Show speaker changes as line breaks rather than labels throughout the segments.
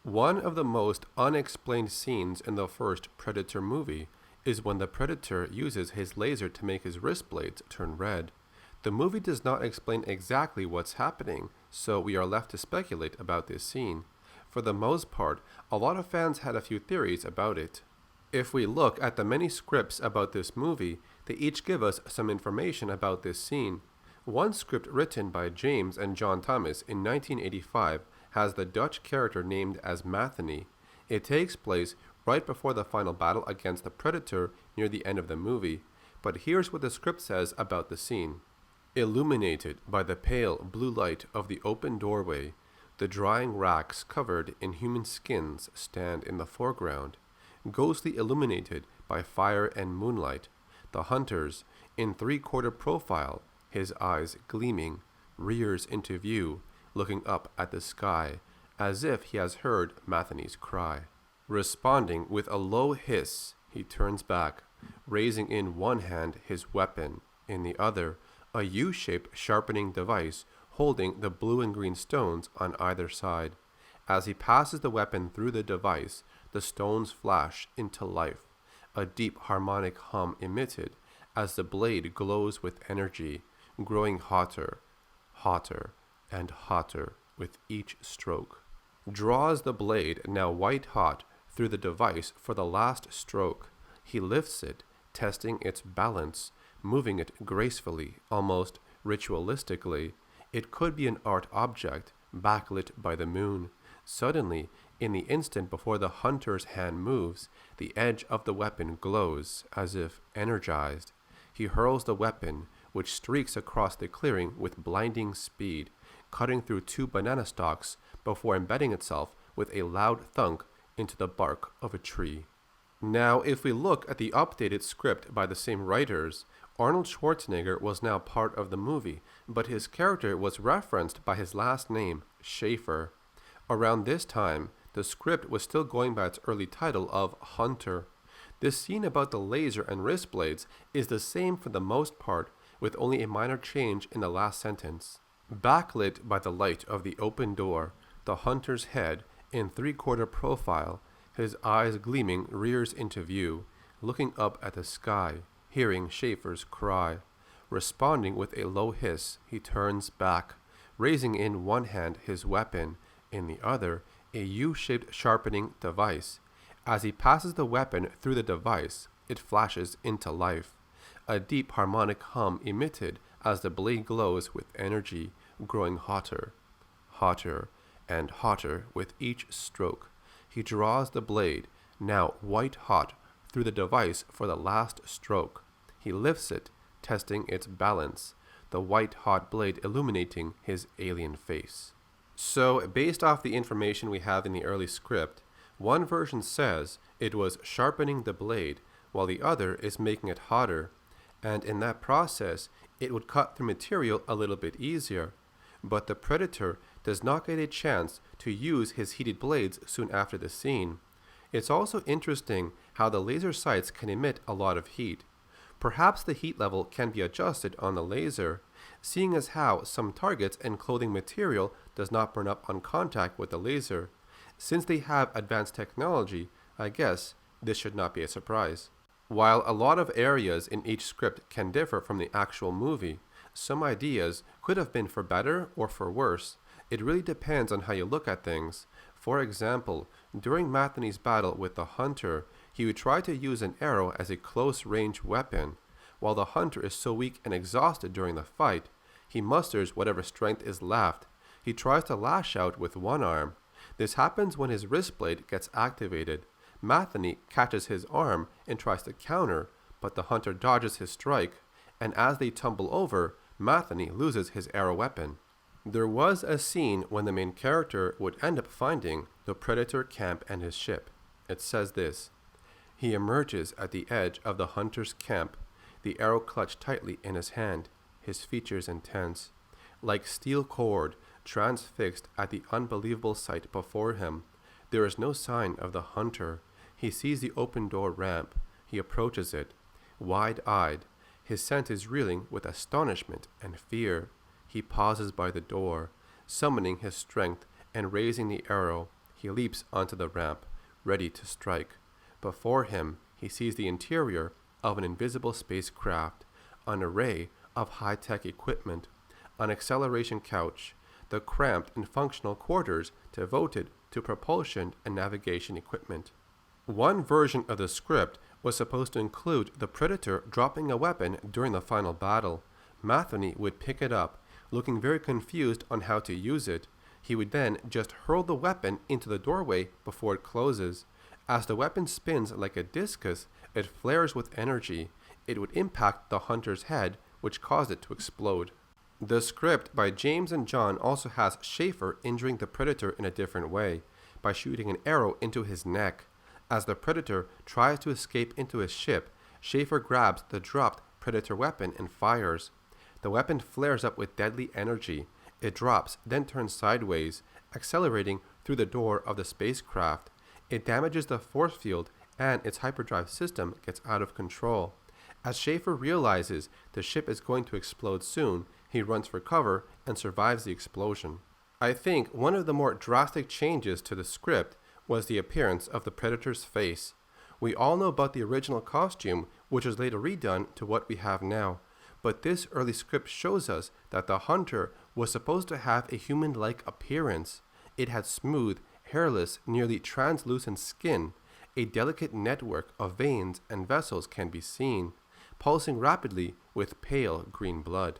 One of the most unexplained scenes in the first Predator movie is when the Predator uses his laser to make his wrist blades turn red. The movie does not explain exactly what's happening, so we are left to speculate about this scene. For the most part, a lot of fans had a few theories about it. If we look at the many scripts about this movie, they each give us some information about this scene. One script written by James and John Thomas in 1985 has the Dutch character named as Matheny. It takes place right before the final battle against the Predator near the end of the movie. But here's what the script says about the scene. Illuminated by the pale blue light of the open doorway, the drying racks covered in human skins stand in the foreground. Ghostly illuminated by fire and moonlight, the hunters, in three-quarter profile, his eyes gleaming, rears into view, looking up at the sky, as if he has heard Matheny's cry. Responding with a low hiss, he turns back, raising in one hand his weapon, in the other, a U-shaped sharpening device holding the blue and green stones on either side. As he passes the weapon through the device, the stones flash into life, a deep harmonic hum emitted as the blade glows with energy, growing hotter, hotter, and hotter with each stroke. Draws the blade, now white hot, through the device for the last stroke. He lifts it, testing its balance, moving it gracefully, almost ritualistically. It could be an art object, backlit by the moon. Suddenly, in the instant before the hunter's hand moves, the edge of the weapon glows, as if energized. He hurls the weapon, which streaks across the clearing with blinding speed, cutting through two banana stalks before embedding itself with a loud thunk into the bark of a tree. Now, if we look at the updated script by the same writers, Arnold Schwarzenegger was now part of the movie, but his character was referenced by his last name, Schaefer. Around this time, the script was still going by its early title of Hunter. This scene about the laser and wrist blades is the same for the most part, with only a minor change in the last sentence. Backlit by the light of the open door, the hunter's head, in three-quarter profile, his eyes gleaming, rears into view, looking up at the sky, hearing Schaefer's cry. Responding with a low hiss, he turns back, raising in one hand his weapon, in the other, a U-shaped sharpening device. As he passes the weapon through the device, it flashes into life. A deep harmonic hum emitted as the blade glows with energy, growing hotter, hotter, and hotter with each stroke. He draws the blade, now white hot, through the device for the last stroke. He lifts it, testing its balance, the white hot blade illuminating his alien face. So, based off the information we have in the early script, one version says it was sharpening the blade, while the other is making it hotter, and in that process, it would cut through material a little bit easier. But the Predator does not get a chance to use his heated blades soon after the scene. It's also interesting how the laser sights can emit a lot of heat. Perhaps the heat level can be adjusted on the laser, seeing as how some targets and clothing material does not burn up on contact with the laser. Since they have advanced technology, I guess this should not be a surprise. While a lot of areas in each script can differ from the actual movie, some ideas could have been for better or for worse. It really depends on how you look at things. For example, during Matheny's battle with the hunter, he would try to use an arrow as a close-range weapon. While the hunter is so weak and exhausted during the fight, he musters whatever strength is left. He tries to lash out with one arm. This happens when his wrist blade gets activated. Matheny catches his arm and tries to counter, but the hunter dodges his strike, and as they tumble over, Matheny loses his arrow weapon. There was a scene when the main character would end up finding the Predator camp and his ship. It says this: he emerges at the edge of the hunter's camp, the arrow clutched tightly in his hand, his features intense. Like steel cord, transfixed at the unbelievable sight before him, there is no sign of the hunter. He sees the open door ramp. He approaches it, wide-eyed. His sense is reeling with astonishment and fear. He pauses by the door, summoning his strength and raising the arrow. He he leaps onto the ramp, ready to strike. Before him, he sees the interior of an invisible spacecraft, an array of high-tech equipment, an acceleration couch, the cramped and functional quarters devoted to propulsion and navigation equipment. One version of the script was supposed to include the Predator dropping a weapon during the final battle. Matheny would pick it up, looking very confused on how to use it. He would then just hurl the weapon into the doorway before it closes. As the weapon spins like a discus, it flares with energy. It would impact the hunter's head, which caused it to explode. The script by James and John also has Schaefer injuring the Predator in a different way, by shooting an arrow into his neck. As the Predator tries to escape into his ship, Schaefer grabs the dropped Predator weapon and fires. The weapon flares up with deadly energy. It drops, then turns sideways, accelerating through the door of the spacecraft. It damages the force field, and its hyperdrive system gets out of control. As Schaefer realizes the ship is going to explode soon, he runs for cover and survives the explosion. I think one of the more drastic changes to the script was the appearance of the Predator's face. We all know about the original costume, which was later redone to what we have now, but this early script shows us that the hunter was supposed to have a human-like appearance. It had smooth, hairless, nearly translucent skin. A delicate network of veins and vessels can be seen, pulsing rapidly with pale green blood.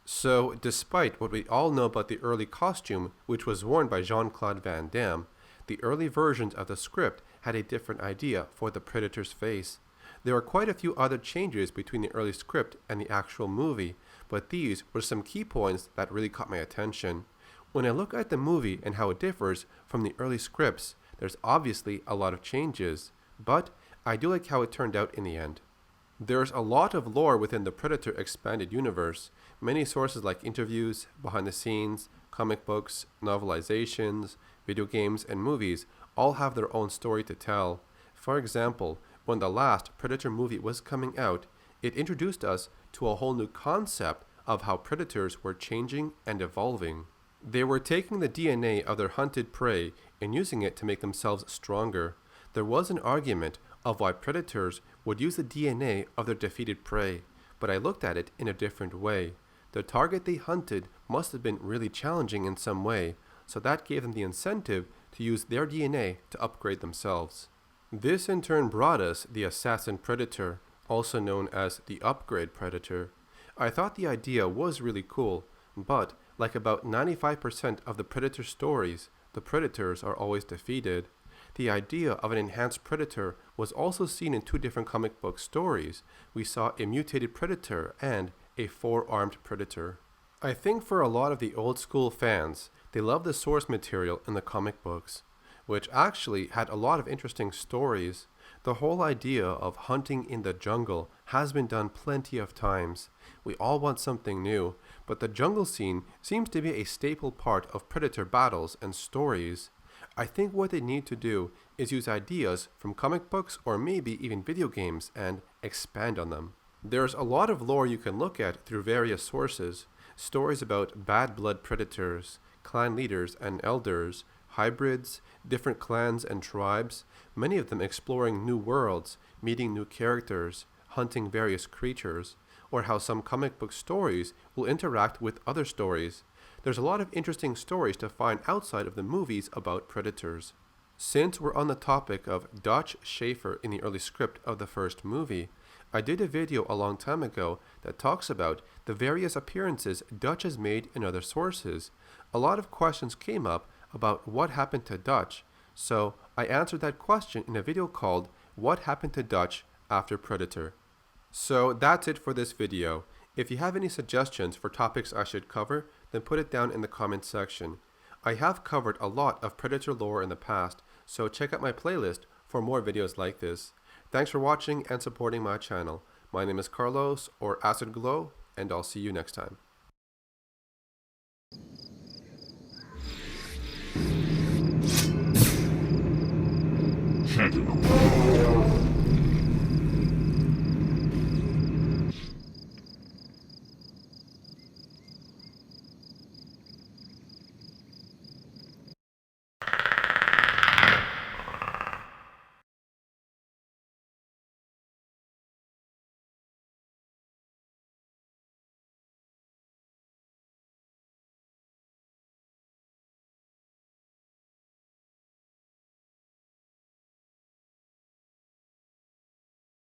So, despite what we all know about the early costume, which was worn by Jean-Claude Van Damme, the early versions of the script had a different idea for the Predator's face. There were quite a few other changes between the early script and the actual movie, but these were some key points that really caught my attention. When I look at the movie and how it differs from the early scripts, there's obviously a lot of changes, but I do like how it turned out in the end. There's a lot of lore within the Predator expanded universe. Many sources like interviews, behind the scenes, comic books, novelizations, video games, and movies all have their own story to tell. For example, when the last Predator movie was coming out, it introduced us to a whole new concept of how predators were changing and evolving. They were taking the DNA of their hunted prey and using it to make themselves stronger. There was an argument of why predators would use the DNA of their defeated prey, but I looked at it in a different way. The target they hunted must have been really challenging in some way, so that gave them the incentive to use their DNA to upgrade themselves. This in turn brought us the Assassin Predator, also known as the Upgrade Predator. I thought the idea was really cool, but like about 95% of the Predator stories, the predators are always defeated. The idea of an enhanced predator was also seen in two different comic book stories. We saw a mutated predator and a four-armed predator. I think for a lot of the old school fans, they love the source material in the comic books, which actually had a lot of interesting stories. The whole idea of hunting in the jungle has been done plenty of times. We all want something new, but the jungle scene seems to be a staple part of predator battles and stories. I think what they need to do is use ideas from comic books or maybe even video games and expand on them. There's a lot of lore you can look at through various sources. Stories about bad blood predators, clan leaders and elders, hybrids, different clans and tribes, many of them exploring new worlds, meeting new characters, hunting various creatures, or how some comic book stories will interact with other stories. There's a lot of interesting stories to find outside of the movies about predators. Since we're on the topic of Dutch Schaefer in the early script of the first movie, I did a video a long time ago that talks about the various appearances Dutch has made in other sources. A lot of questions came up about what happened to Dutch, so I answered that question in a video called What Happened to Dutch After Predator. So that's it for this video. If you have any suggestions for topics I should cover, then put it down in the comments section. I have covered a lot of Predator lore in the past, so check out my playlist for more videos like this. Thanks for watching and supporting my channel. My name is Carlos, or Acid Glow, and I'll see you next time.